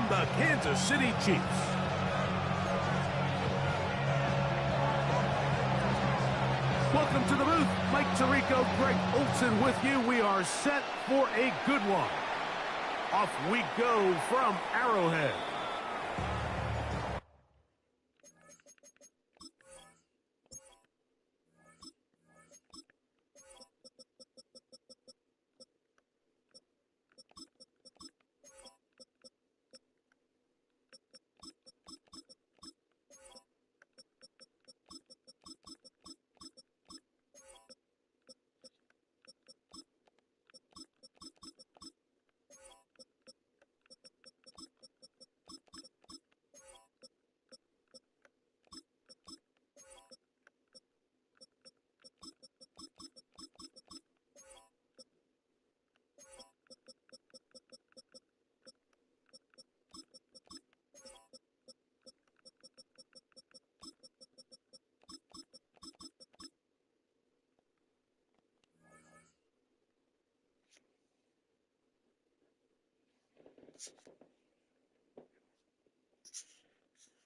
and the Kansas City Chiefs. Welcome to the booth. Mike Tirico, Greg Olson with you. We are set for a good one. Off we go from Arrowhead.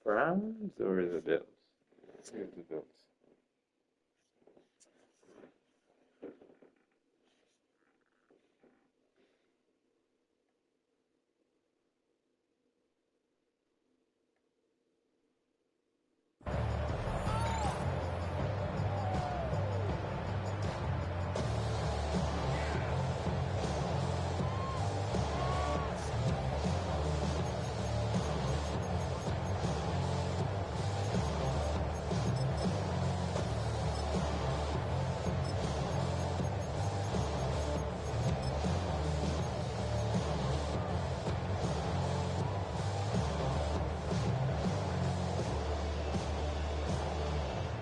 Browns or the Bills? Here's the Bills.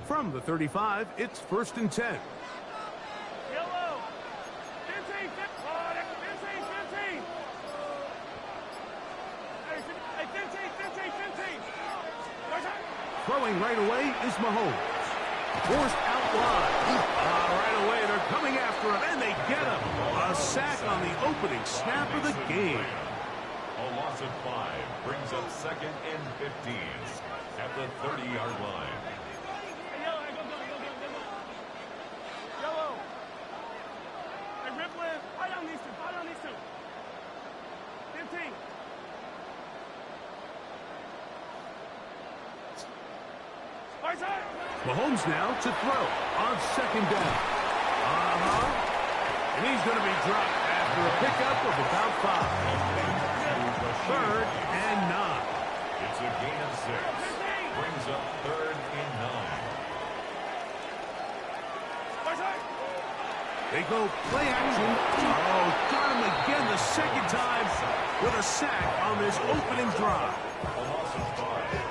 From the 35, it's 1st and 10. Yellow. 15, 15, 15. Hey, 15. Throwing right away is Mahomes. Forced out wide. Right away, they're coming after him, and they get him. A sack on the opening snap of the game. A loss of 5 brings up 2nd and 15 at the 30-yard line. Mahomes now to throw on 2nd down. And he's going to be dropped after a pickup of about 5. 3rd and 9. It's a gain of 6. Brings up 3rd and 9. They go play action. Oh, got him again the 2nd time with a sack on this opening drive.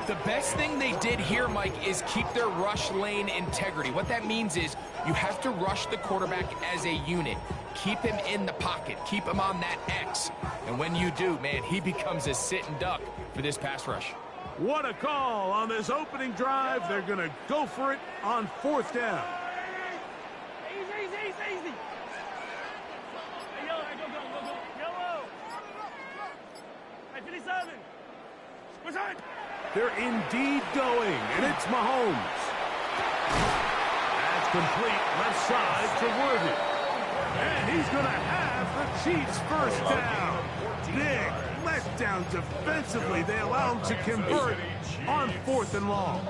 The best thing they did here, Mike, is keep their rush lane integrity. What that means is you have to rush the quarterback as a unit. Keep him in the pocket. Keep him on that X. And when you do, man, he becomes a sitting duck for this pass rush. What a call on this opening drive. They're going to go for it on 4th down. Easy. Hey, yellow, go. Yellow. Hey, 57. What's that? They're indeed going, and it's Mahomes. That's complete left side to Worthy. And he's going to have the Chiefs' 1st down. Big letdown defensively. They allow him to convert on 4th and long.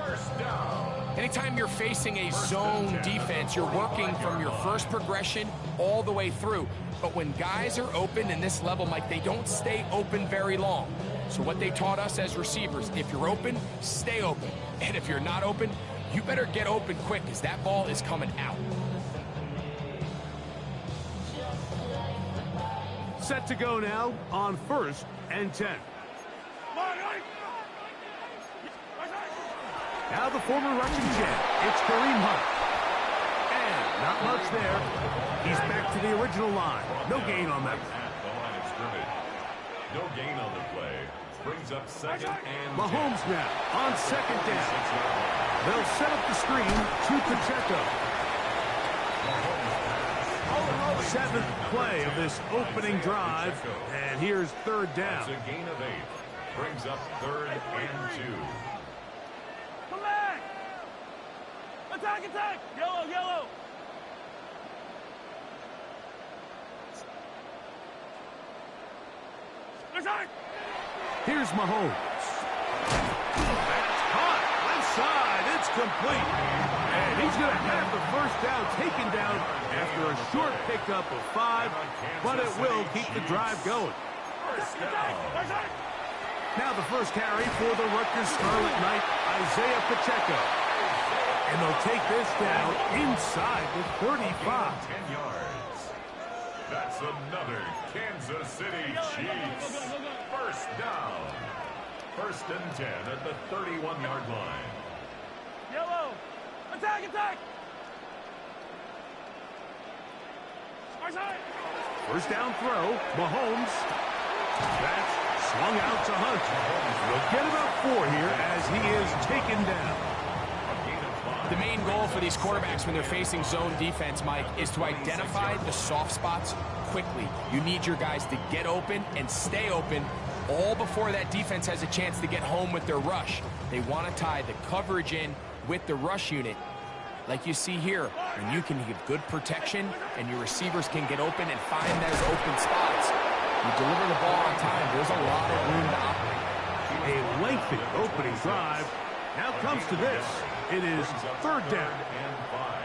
Anytime you're facing a zone defense, you're working from your first progression all the way through. But when guys are open in this level, Mike, they don't stay open very long. So what they taught us as receivers, if you're open, stay open. And if you're not open, you better get open quick because that ball is coming out. Set to go now on 1st and 10. Now the former rushing jet, it's Kareem Hunt. And not much there. He's back to the original line. No gain on that. At the line of scrimmage. No gain on the play. Brings up 2nd and 10. Mahomes now on 2nd down. They'll set up the screen to Pacheco. 7th play of this opening drive. And here's 3rd down. That's a gain of 8. brings up 3rd and 2. Come back! Attack, attack! Yellow, yellow! Here's Mahomes. That's caught. Left side. It's complete. And he's going to have the first down taken down after a short pickup of 5, but it will keep the drive going. Now the first carry for the Rutgers Scarlet Knight, Isaiah Pacheco. And they'll take this down inside the 35. 10 yards. That's another Kansas City Chiefs. First down. 1st and 10 at the 31-yard line. Yellow! Attack, attack! First down throw, Mahomes. That's swung out to Hunt. He'll get about 4 here as he is taken down. The main goal for these quarterbacks when they're facing zone defense, Mike, is to identify the soft spots quickly. You need your guys to get open and stay open all before that defense has a chance to get home with their rush. They want to tie the coverage in with the rush unit. Like you see here, when you can give good protection and your receivers can get open and find those open spots, you deliver the ball on time. There's a lot of room to operate. A lengthy opening drive. Now comes to this. It is 3rd down. And 5.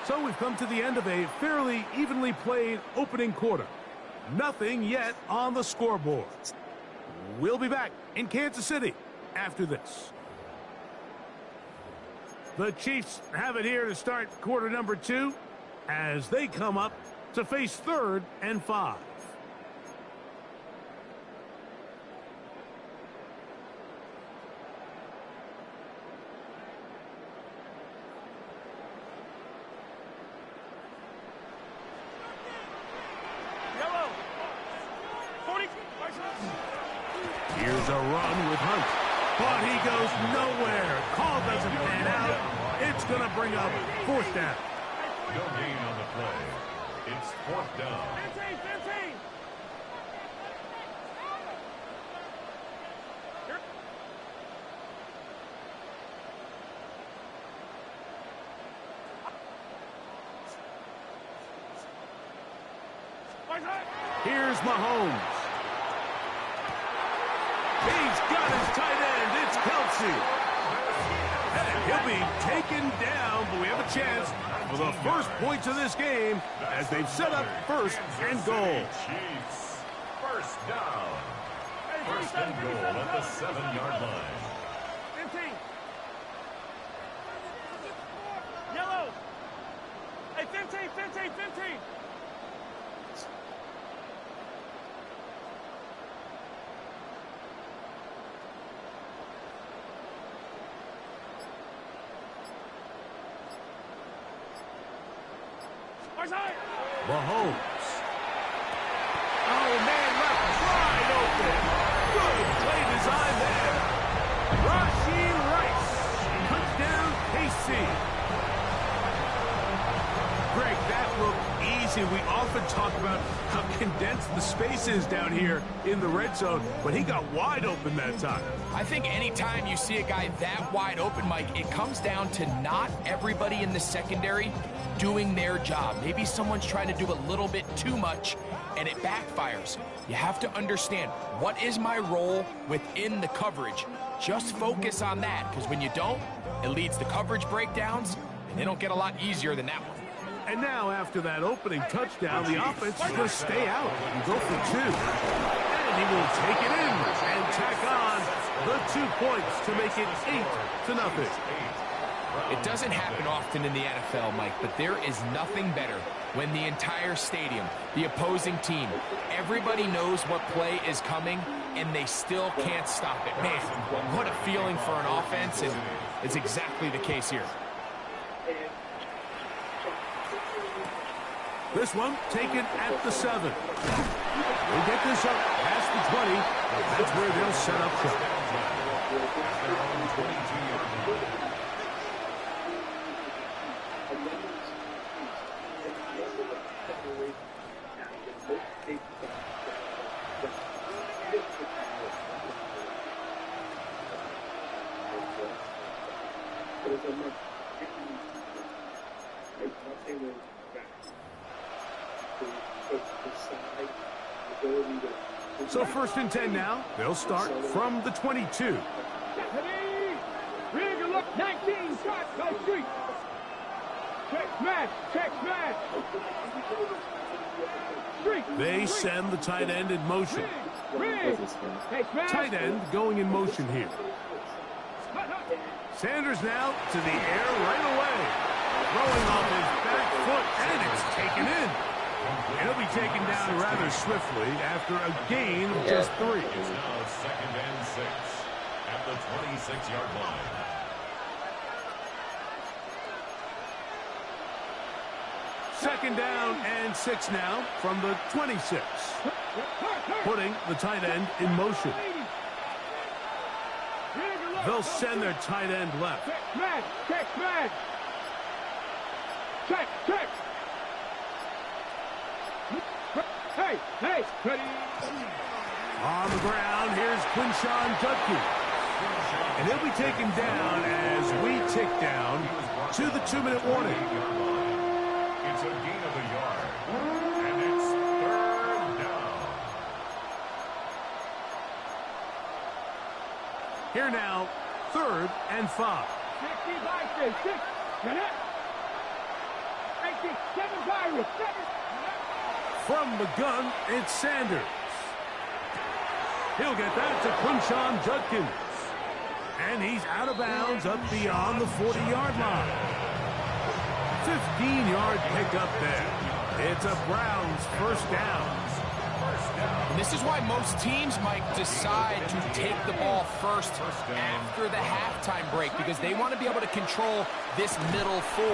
So we've come to the end of a fairly evenly played opening quarter. Nothing yet on the scoreboard. We'll be back in Kansas City after this. The Chiefs have it here to start quarter number 2 as they come up to face 3rd and 5. Yellow! 40! Here's a run with Hunt. But he goes nowhere. Call doesn't pan out. It's going to bring up 4th down. No gain on the play. It's 4th down. 15, 15! Here's Mahomes. He's got his tight end. It's Kelsey. And he'll be taken down, but we have a chance for the first points of this game as they've set up 1st and goal. Chiefs. First down. 1st and goal at the 7-yard line. 15! Yellow! Hey, 15, 15, 15! Mahomes. Oh, man, left wide open. Good play design there. Rashee Rice. Touchdown, KC. Greg, that looked easy. We often talk about how condensed the space is down here in the red zone, but he got wide open that time. I think anytime you see a guy that wide open, Mike, it comes down to not everybody in the secondary doing their job. Maybe someone's trying to do a little bit too much, and it backfires. You have to understand, what is my role within the coverage? Just focus on that, because when you don't, it leads to coverage breakdowns, and they don't get a lot easier than that one. And now, after that opening touchdown, the offense is going to stay out and go for 2. And he will take it in and tack on the 2 points to make it 8-0. It doesn't happen often in the NFL, Mike, but there is nothing better when the entire stadium, the opposing team, everybody knows what play is coming, and they still can't stop it. Man, what a feeling for an offense, and it's exactly the case here. This one taken at the 7. We'll get this up past the 20. That's where they'll set up shop. So 1st and 10 now. They'll start from the 22. Rig look 19 shots, go street. Check smash, check smash. They send the tight end in motion. Rig. Hey, smash. Tight end going in motion here. Sanders now to the air right away. Throwing off his back foot, and it's taken in. He'll be taken down rather swiftly after a gain of just 3. It's now 2nd and 6 at the 26-yard line. Second down and 6 now from the 26. Putting the tight end in motion. They'll send their tight end left. Check smash, check smash. Check, check. Hey, hey, ready. On the ground, here's Quinshawn Judkins. And he'll be taken down as we tick down to the 2-minute warning. It's a gain of a yard. And it's 3rd down. Here now, 3rd and 5. 6, 7 virus, 7. From the gun, it's Sanders. He'll get that to Quinshawn Judkins. And he's out of bounds up beyond the 40-yard line. 15-yard pickup there. It's a Browns 1st down. And this is why most teams might decide to take the ball first after the halftime break, because they want to be able to control this middle 4.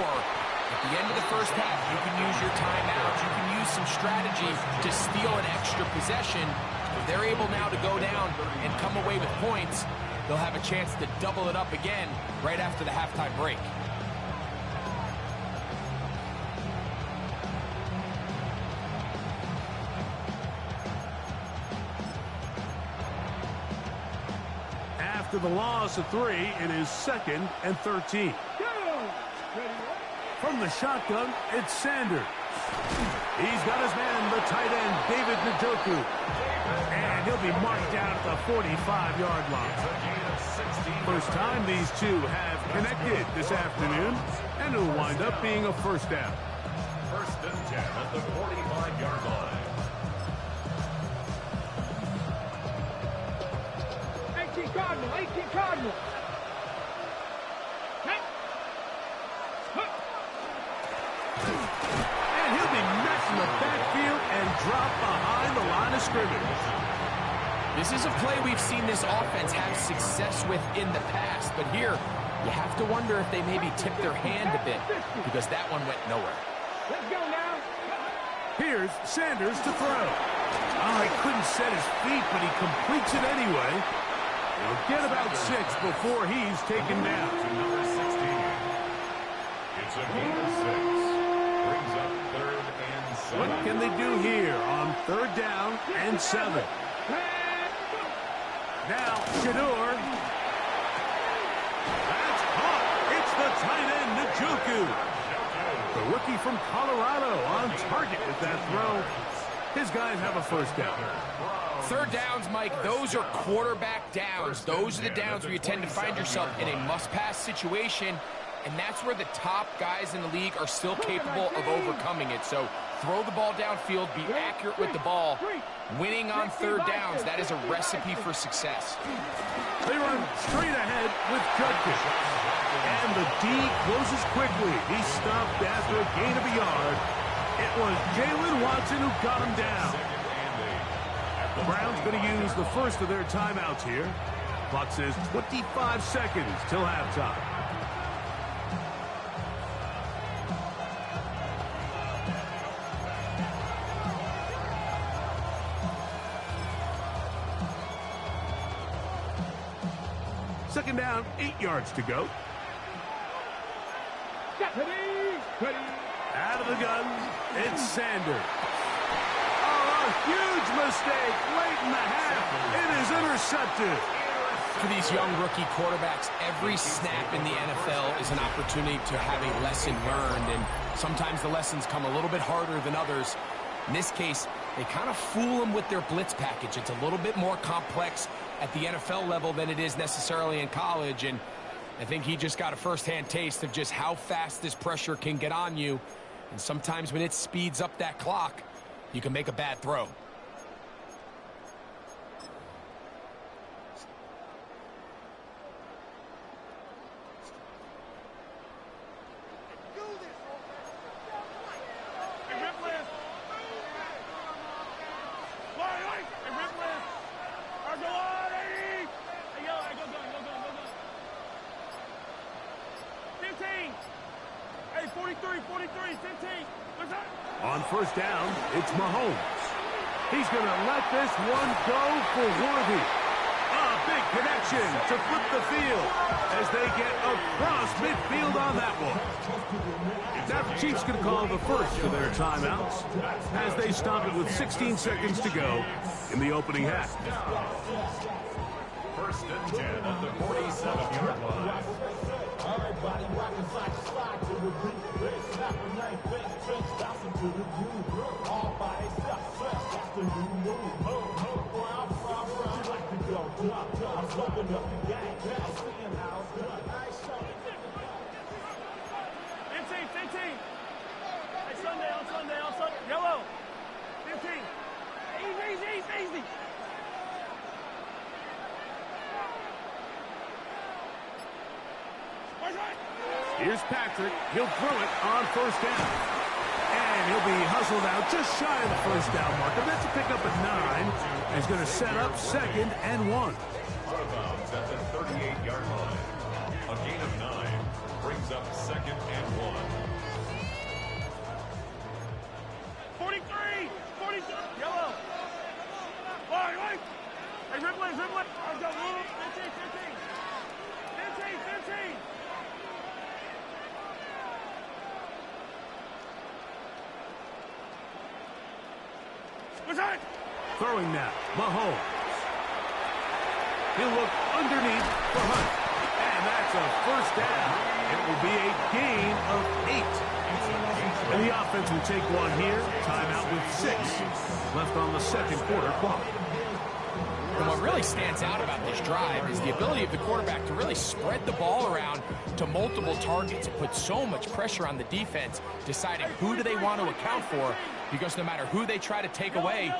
At the end of the first half, you can use your timeouts. You can use some strategy to steal an extra possession. If they're able now to go down and come away with points, they'll have a chance to double it up again right after the halftime break. After the loss of 3, it is 2nd and 13. From the shotgun, it's Sanders. He's got his man, the tight end, David Njoku. And he'll be marked down at the 45-yard line. First time these two have connected this afternoon, and it'll wind up being a 1st down. 1st and 10 at the 45-yard line. 18 Cardinal, 18 Cardinal. And he'll be met in the backfield and dropped behind the line of scrimmage. This is a play we've seen this offense have success with in the past, but here you have to wonder if they maybe tipped their hand a bit, because that one went nowhere. Let's go now. Here's Sanders to throw. Oh, he couldn't set his feet, but he completes it anyway. He'll get about 6 before he's taken down. To number 16. It's a gain of 6. Brings up 3rd and 7. What can they do here on 3rd down and 7? Now, Shador. That's caught. It's the tight end, Njoku. The rookie from Colorado on target with that throw. His guys have a 1st down. 3rd downs, Mike, those are quarterback downs. Those are the downs where you tend to find yourself in a must-pass situation, and that's where the top guys in the league are still capable of overcoming it. So throw the ball downfield, be accurate with the ball. Winning on 3rd downs, that is a recipe for success. They run straight ahead with Judkins. And the D closes quickly. He stopped after a gain of a yard. It was Jalen Watson who got him down. The Browns going to use the first of their timeouts here. Clock says 25 seconds till halftime. Second down, 8 yards to go. Out of the gun, it's Sanders. Oh, huge mistake late in the half. It is intercepted. For these young rookie quarterbacks, every snap in the NFL is an opportunity to have a lesson learned, and sometimes the lessons come a little bit harder than others. In this case, they kind of fool them with their blitz package. It's a little bit more complex at the NFL level than it is necessarily in college, and I think he just got a first-hand taste of just how fast this pressure can get on you, and sometimes when it speeds up that clock, you can make a bad throw. On first down, it's Mahomes. He's going to let this one go for Worthy. A big connection to flip the field as they get across midfield on that one. Now the Chiefs going to call the first of their timeouts as they stop it with 16 seconds to go in the opening half. First and 10 at the 47-yard line. Everybody rockin' slide to the beat. They snap a knife, bang, trench, bouncing to the groove. All by themselves, that's the new move. Boy, I'm from, like to go dumb. I'm smoking up the gang, I'm seeing how it's done. I ain't showing. 15. Hey, Sunday, on Sunday. Yellow. 15. Easy. Here's Patrick. He'll throw it on first down. And he'll be hustled out just shy of the first down marker. That's a pickup at 9. And he's going to set up second and 1. Out of bounds at the 38-yard line. A gain of 9 brings up second and 1. 43. Yellow. Wait. Hey, Ripley. I've got 15. 15. Throwing now, Mahomes. He'll look underneath for Hunt. And that's a first down. It will be a gain of 8. And the offense will take one here. Timeout with 6 left on the second quarter clock. And what really stands out about this drive is the ability of the quarterback to really spread the ball around to multiple targets and put so much pressure on the defense, deciding who do they want to account for, because no matter who they try to take away,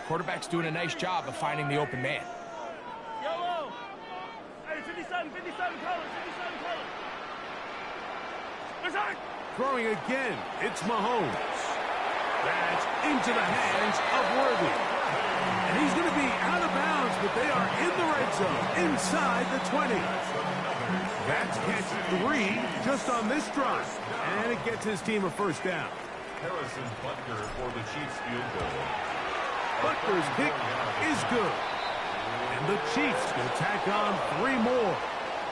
quarterback's doing a nice job of finding the open man. Yellow. Hey, 57 colors. Throwing again, it's Mahomes. That's into the hands of Worthy. And he's going to be out of bounds, but they are in the red zone, inside the 20. That's catch 3 just on this drive. And it gets his team a first down. Harrison Butker for the Chiefs field goal. Butker's kick is good. And the Chiefs will tack on 3 more,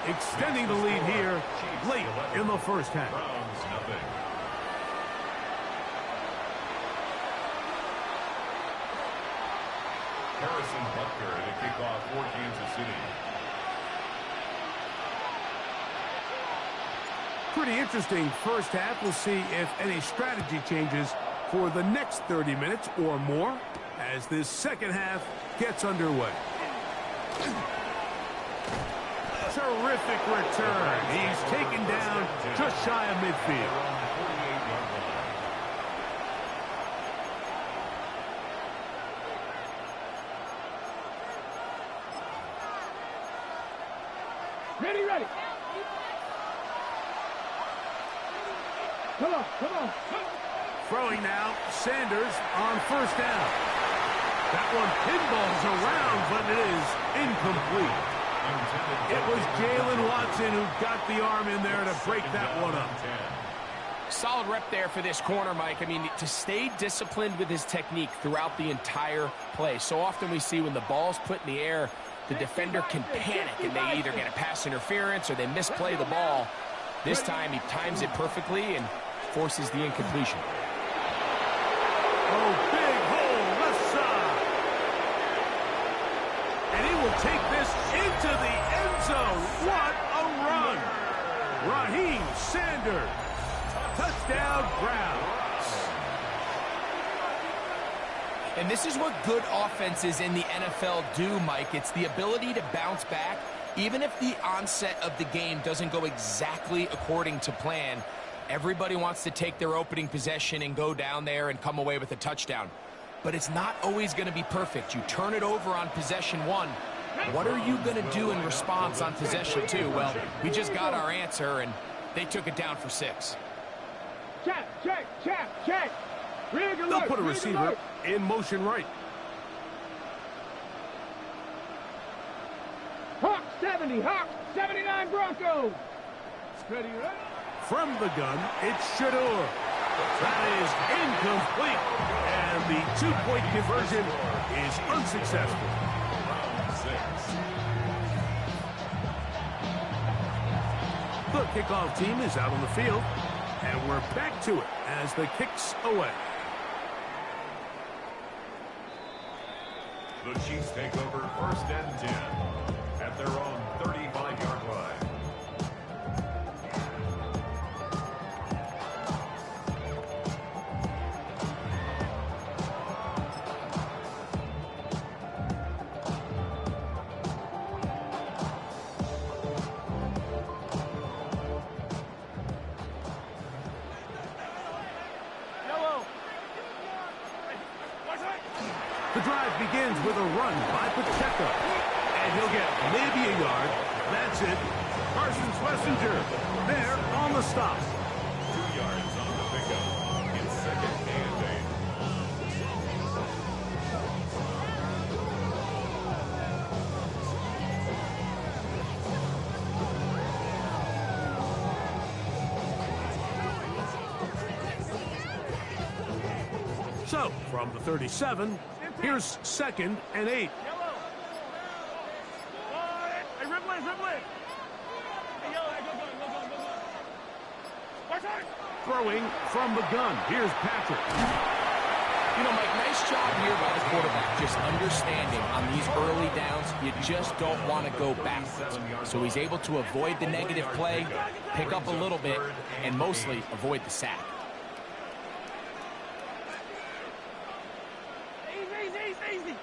extending the lead here late in the first half. Browns nothing. Harrison Butker to kick off for Kansas City. Pretty interesting first half. We'll see if any strategy changes for the next 30 minutes or more as this second half gets underway. Terrific return. He's taken down just shy of midfield. Ready. Come on. Throwing now, Sanders on first down. That one pinballs around, but it is incomplete. It was Jalen Watson who got the arm in there to break that one up. Solid rep there for this corner, Mike. I mean, to stay disciplined with his technique throughout the entire play. So often we see when the ball's put in the air, the defender can panic and they either get a pass interference or they misplay the ball. This time he times it perfectly and forces the incompletion. Oh, big hole left side. take this into the end zone. What a run. Raheem Sanders. Touchdown, Browns. And this is what good offenses in the NFL do, Mike. It's the ability to bounce back, even if the onset of the game doesn't go exactly according to plan. Everybody wants to take their opening possession and go down there and come away with a touchdown. But it's not always going to be perfect. You turn it over on possession 1. What are you going to do in response on possession 2? Well, we just got our answer, and they took it down for 6. Check, check, check, check. Rig alert, They'll put a rig receiver alert. in motion right. Hawk 70, Hawk 79 Broncos. Ready, right? From the gun, it's Shador. That is incomplete. And the two-point conversion is unsuccessful. The kickoff team is out on the field. And we're back to it as the kick's away. The Chiefs take over 1st and 10 at their own 35-yard line. The drive begins with a run by Pacheco. And he'll get maybe a yard. That's it. Parsons Wessinger there on the stop. 2 yards on the pickup. It's 2nd and 8. So, from the 37, here's 2nd and 8. Hey, Ripley, Ripley. Hey, yellow, go. Throwing from the gun. Here's Patrick. You know, Mike, nice job here by the quarterback, just understanding on these early downs, you just don't want to go backwards. So he's able to avoid the negative play, pick up a little bit, and mostly avoid the sack. Easy.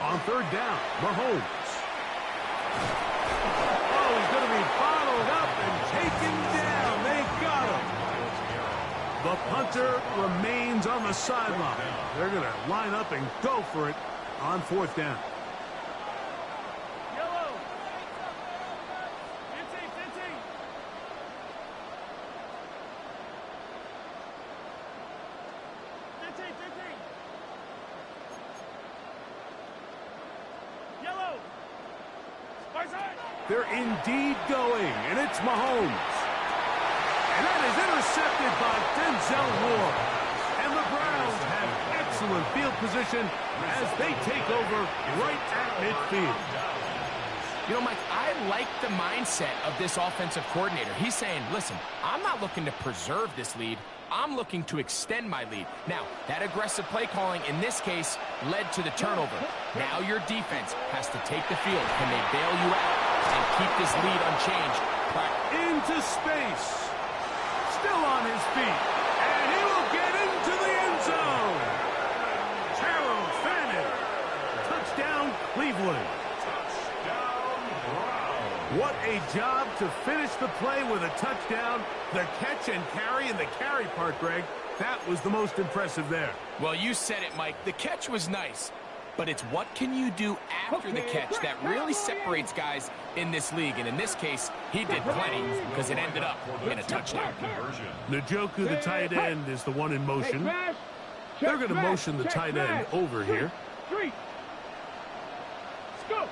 On 3rd down, Mahomes. Oh, he's going to be bottled up and taken down. They got him. The punter remains on the sideline. They're going to line up and go for it on 4th down. Yellow. 15. Yellow. They're indeed going, and it's Mahomes. And that is intercepted by Denzel Ward. And the Browns have excellent field position as they take over right at midfield. You know, Mike, I like the mindset of this offensive coordinator. He's saying, listen, I'm not looking to preserve this lead. I'm looking to extend my lead. Now, that aggressive play calling in this case led to the turnover. Now your defense has to take the field. Can they bail you out and keep this lead unchanged? Into space. Still on his feet. And he will get into the end zone. Terrell Fanning. Touchdown, Cleveland. What a job to finish the play with a touchdown. The catch and carry, and the carry part, Greg, that was the most impressive there. Well, you said it, Mike. The catch was nice, but it's what can you do after the catch that really separates guys in this league. And in this case, he did plenty because it ended up in a touchdown. Njoku, the tight end, is the one in motion. They're going to motion the tight end over here. 3. Let's go.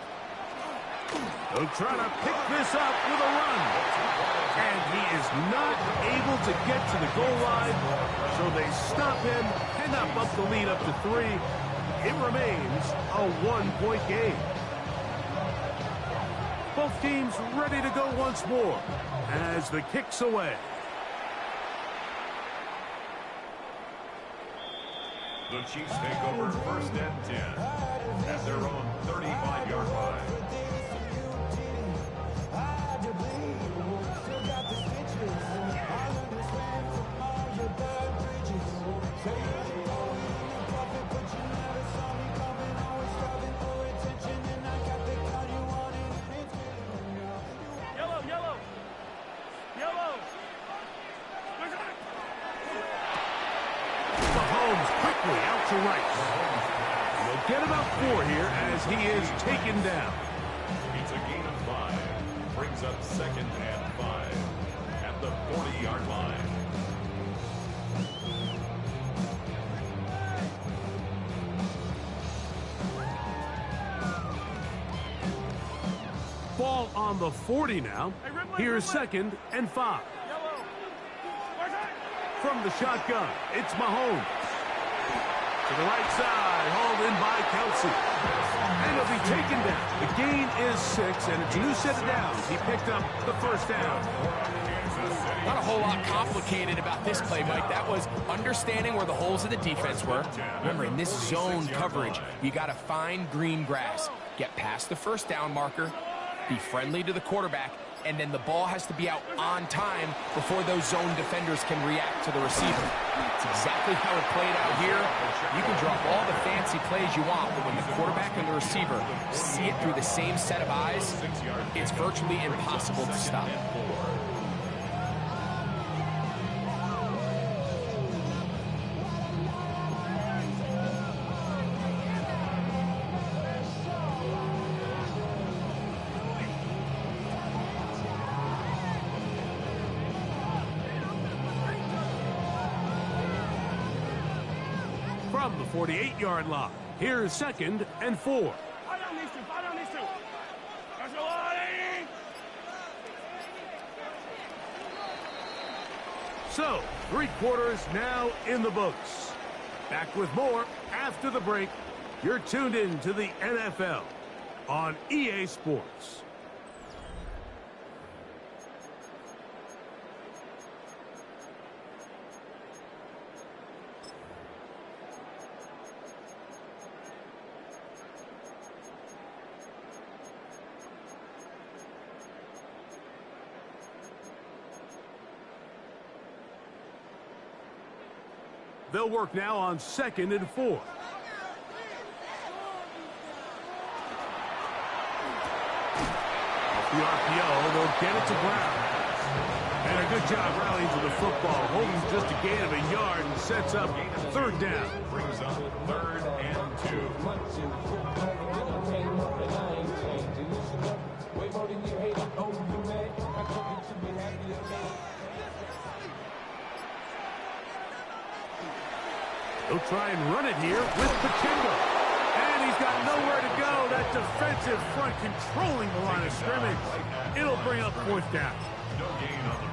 They'll try to pick this up with a run. And he is not able to get to the goal line, so they stop him, cannot bump the lead up to 3. It remains a 1-point game. Both teams ready to go once more as the kick's away. The Chiefs take over 1st and 10 at their own 35-yard line. Out to right. He'll get about 4 here as he is taken down. It's a gain of 5. Brings up 2nd and 5 at the 40-yard line. Ball on the 40 now. Here's 2nd and 5. From the shotgun, it's Mahomes. To the right side, hauled in by Kelsey. And he'll be taken down. The gain is 6, and it's a new set of downs. He picked up the 1st down. Not a whole lot complicated about this play, Mike. That was understanding where the holes of the defense were. Remember, in this zone coverage, you got to find green grass. Get past the 1st down marker, be friendly to the quarterback, and then the ball has to be out on time before those zone defenders can react to the receiver. It's exactly how it played out here. You can drop all the fancy plays you want, but when the quarterback and the receiver see it through the same set of eyes, it's virtually impossible to stop. From the 48-yard line, here's 2nd and 4. So, 3 quarters now in the books. Back with more after the break. You're tuned in to the NFL on EA Sports. They'll work now on 2nd and 4. Off the RPO, they'll get it to Brown. And a good job rallying to the football, holding just a gain of a yard and sets up 3rd down. Brings up 3rd and 2. He'll try and run it here with Pacheco. And he's got nowhere to go. That defensive front controlling the line of scrimmage. It'll bring up 4th down.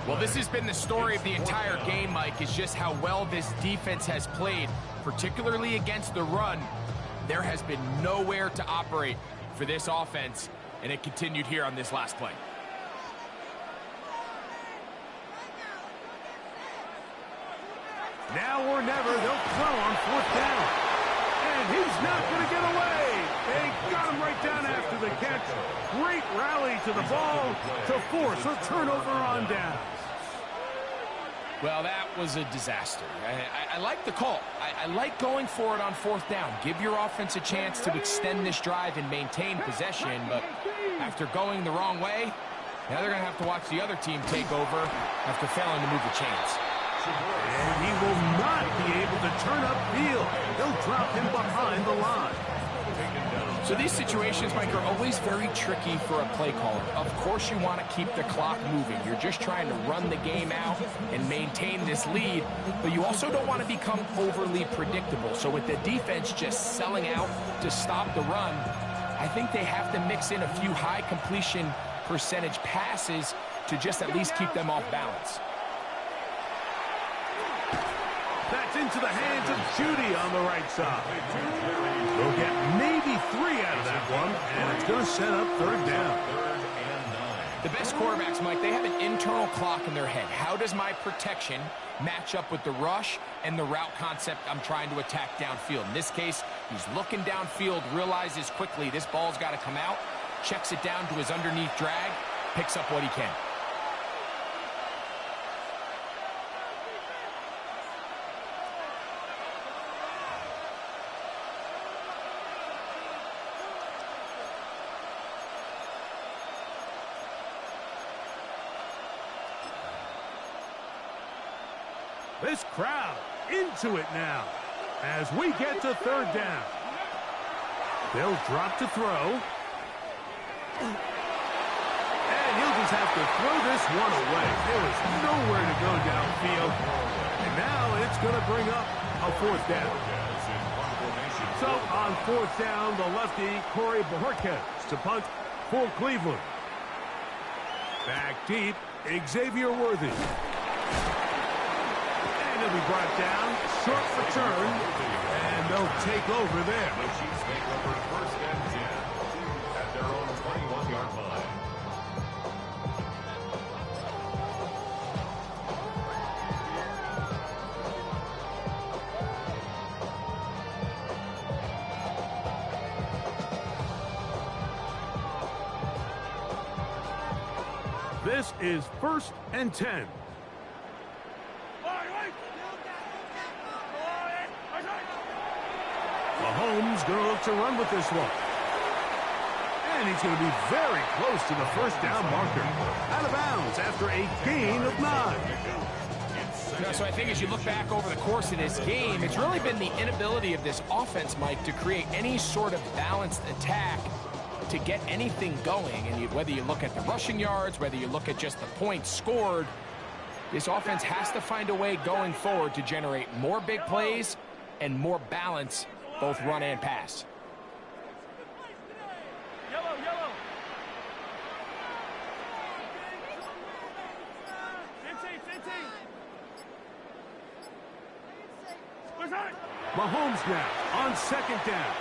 Well, this has been the story of the entire game, Mike, is just how well this defense has played, particularly against the run. There has been nowhere to operate for this offense, and it continued here on this last play. Now or never, they'll throw on 4th down. And he's not going to get away. They got him right down after the catch. Great rally to the ball to force a turnover on downs. Well, that was a disaster. I like the call. I like going for it on 4th down. Give your offense a chance to extend this drive and maintain possession, but after going the wrong way, now they're going to have to watch the other team take over after failing to move the chains. And he will not be able to turn upfield. They'll drop him behind the line. So these situations, Mike, are always very tricky for a play caller. Of course you want to keep the clock moving. You're just trying to run the game out and maintain this lead, but you also don't want to become overly predictable. So with the defense just selling out to stop the run, I think they have to mix in a few high completion percentage passes to just at least keep them off balance. That's into the hands of Judy on the right side. They'll get maybe 3 out of that one, and it's going to set up 3rd down. 3rd and 9. The best quarterbacks, Mike, they have an internal clock in their head. How does my protection match up with the rush and the route concept I'm trying to attack downfield? In this case, he's looking downfield, realizes quickly this ball's got to come out, checks it down to his underneath drag, picks up what he can. This crowd into it now as we get to third down. They'll drop to throw. And he'll just have to throw this one away. There is nowhere to go downfield. And now it's going to bring up a fourth down. So on fourth down, the lefty, Corey Bojorquez to punt for Cleveland. Back deep, Xavier Worthy. He'll be brought down, short return, and they'll take over there. The Chiefs make over first and 10 at their own 21-yard line. This is first and 10. Mahomes going to look to run with this one. And he's going to be very close to the first down marker. Out of bounds after a gain of 9. So I think as you look back over the course of this game, it's really been the inability of this offense, Mike, to create any sort of balanced attack to get anything going. And whether you look at the rushing yards, whether you look at just the points scored, this offense has to find a way going forward to generate more big plays and more balance, both run and pass. Mahomes now on second down.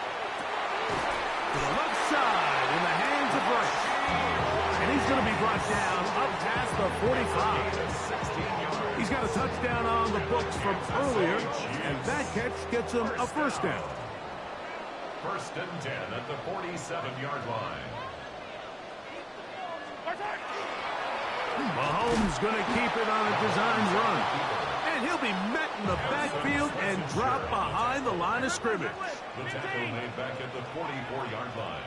To the left side in the hands of Rice. And he's going to be brought down up past the 45. He's got a touchdown on the books from earlier, and that catch gets him a first down. First and 10 at the 47-yard line. Mahomes going to keep it on a design run. And he'll be met in the backfield and dropped behind the line of scrimmage. The tackle made back at the 44-yard line.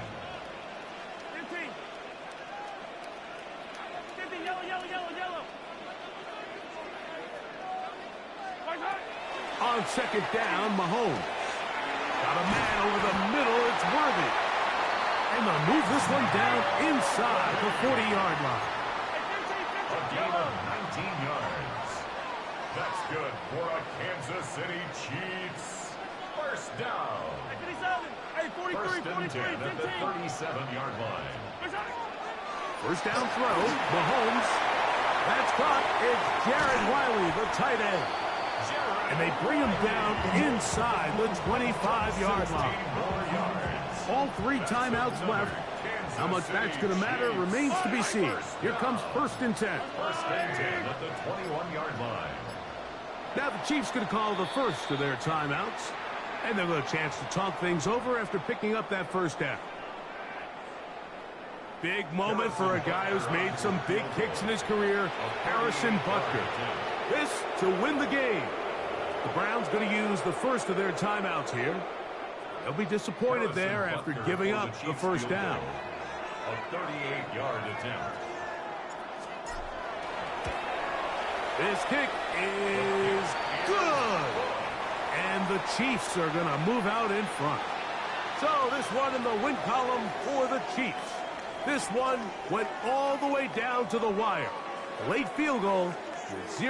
On second down, Mahomes. Got a man over the middle. It's Worthy. And they'll move this one down inside the 40-yard line. A gain of 19 yards. That's good for a Kansas City Chiefs. First down. First and 10 at the 37-yard line. First down throw. Mahomes. That's caught. It's Jared Wiley, the tight end. And they bring him down inside the 25-yard line. All 3 timeouts left. How much that's going to matter remains to be seen. Here comes first and 10. First and 10 at the 21-yard line. Now the Chiefs going to call the first of their timeouts. And they'll have a chance to talk things over after picking up that first down. Big moment for a guy who's made some big kicks in his career, Harrison Butker. This to win the game. The Browns going to use the first of their timeouts here. They'll be disappointed there after giving up the first down. A 38-yard attempt. This kick is good. And the Chiefs are going to move out in front. So this one in the win column for the Chiefs. This one went all the way down to the wire. Late field goal with 0.